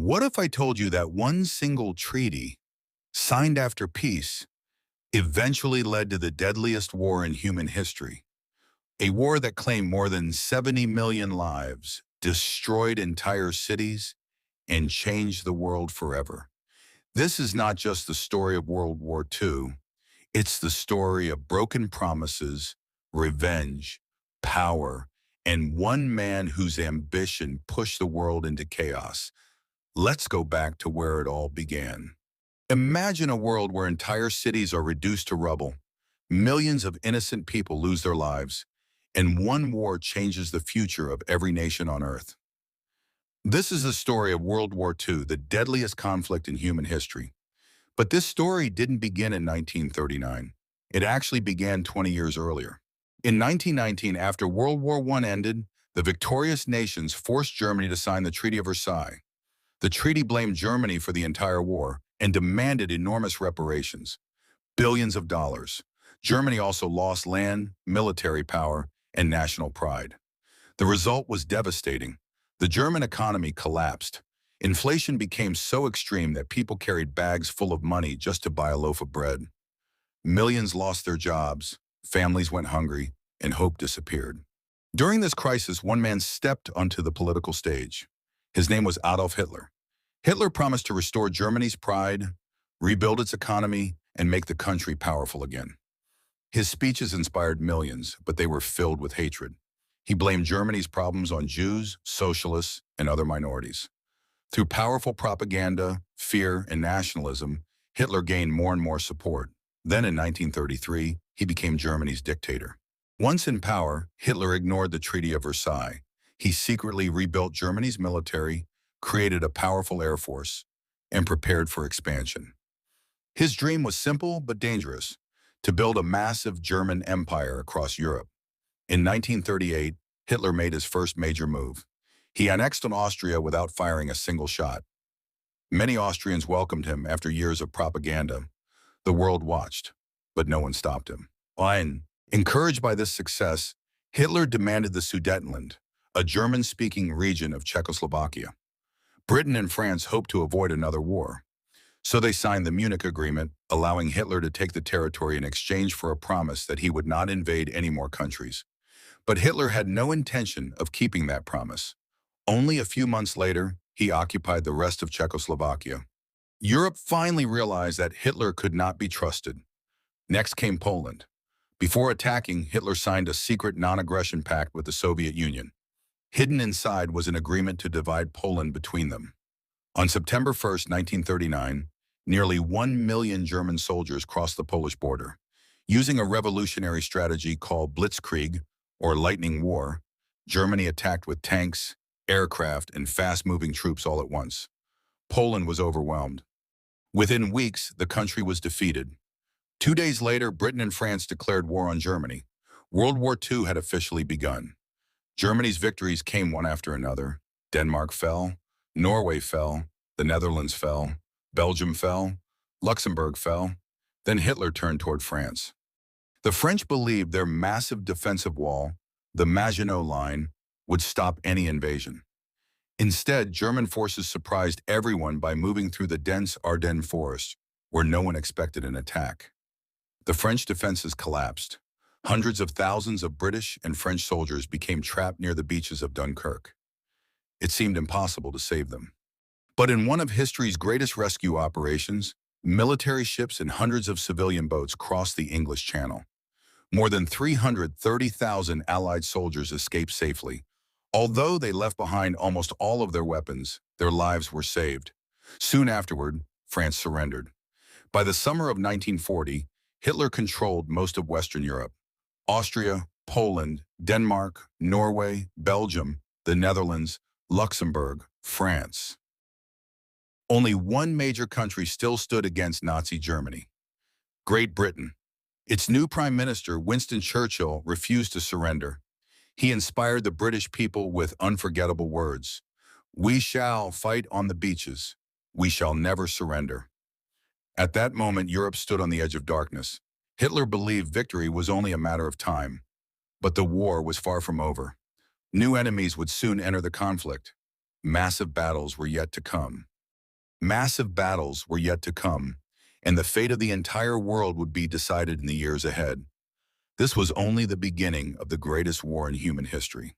What if I told you that one single treaty, signed after peace, eventually led to the deadliest war in human history? A war that claimed more than 70 million lives, destroyed entire cities, and changed the world forever. This is not just the story of World War II, it's the story of broken promises, revenge, power, and one man whose ambition pushed the world into chaos. Let's go back to where it all began. Imagine a world where entire cities are reduced to rubble, millions of innocent people lose their lives, and one war changes the future of every nation on Earth. This is the story of World War II, the deadliest conflict in human history. But this story didn't begin in 1939. It actually began 20 years earlier. In 1919, after World War I ended, the victorious nations forced Germany to sign the Treaty of Versailles. The treaty blamed Germany for the entire war and demanded enormous reparations, billions of dollars. Germany also lost land, military power, and national pride. The result was devastating. The German economy collapsed. Inflation became so extreme that people carried bags full of money just to buy a loaf of bread. Millions lost their jobs, families went hungry, and hope disappeared. During this crisis, one man stepped onto the political stage. His name was Adolf Hitler. Hitler promised to restore Germany's pride, rebuild its economy, and make the country powerful again. His speeches inspired millions, but they were filled with hatred. He blamed Germany's problems on Jews, socialists, and other minorities. Through powerful propaganda, fear, and nationalism, Hitler gained more and more support. Then in 1933, he became Germany's dictator. Once in power, Hitler ignored the Treaty of Versailles. He secretly rebuilt Germany's military, created a powerful air force, and prepared for expansion. His dream was simple but dangerous: to build a massive German empire across Europe. In 1938, Hitler made his first major move. He annexed on Austria without firing a single shot. Many Austrians welcomed him after years of propaganda. The world watched, but no one stopped him. Encouraged by this success, Hitler demanded the Sudetenland, a German-speaking region of Czechoslovakia. Britain and France hoped to avoid another war, so they signed the Munich Agreement, allowing Hitler to take the territory in exchange for a promise that he would not invade any more countries. But Hitler had no intention of keeping that promise. Only a few months later, he occupied the rest of Czechoslovakia. Europe finally realized that Hitler could not be trusted. Next came Poland. Before attacking, Hitler signed a secret non-aggression pact with the Soviet Union. Hidden inside was an agreement to divide Poland between them. On September 1st, 1939, nearly 1 million German soldiers crossed the Polish border. Using a revolutionary strategy called Blitzkrieg, or lightning war, Germany attacked with tanks, aircraft, and fast-moving troops all at once. Poland was overwhelmed. Within weeks, the country was defeated. 2 days later, Britain and France declared war on Germany. World War II had officially begun. Germany's victories came one after another. Denmark fell, Norway fell, the Netherlands fell, Belgium fell, Luxembourg fell. Then Hitler turned toward France. The French believed their massive defensive wall, the Maginot Line, would stop any invasion. Instead, German forces surprised everyone by moving through the dense Ardennes forest, where no one expected an attack. The French defenses collapsed. Hundreds of thousands of British and French soldiers became trapped near the beaches of Dunkirk. It seemed impossible to save them. But in one of history's greatest rescue operations, military ships and hundreds of civilian boats crossed the English Channel. More than 330,000 Allied soldiers escaped safely. Although they left behind almost all of their weapons, their lives were saved. Soon afterward, France surrendered. By the summer of 1940, Hitler controlled most of Western Europe. Austria, Poland, Denmark, Norway, Belgium, the Netherlands, Luxembourg, France. Only one major country still stood against Nazi Germany: Great Britain. Its new Prime Minister, Winston Churchill, refused to surrender. He inspired the British people with unforgettable words: "We shall fight on the beaches. We shall never surrender." At that moment, Europe stood on the edge of darkness. Hitler believed victory was only a matter of time. But the war was far from over. New enemies would soon enter the conflict. Massive battles were yet to come. Massive battles were yet to come, and the fate of the entire world would be decided in the years ahead. This was only the beginning of the greatest war in human history.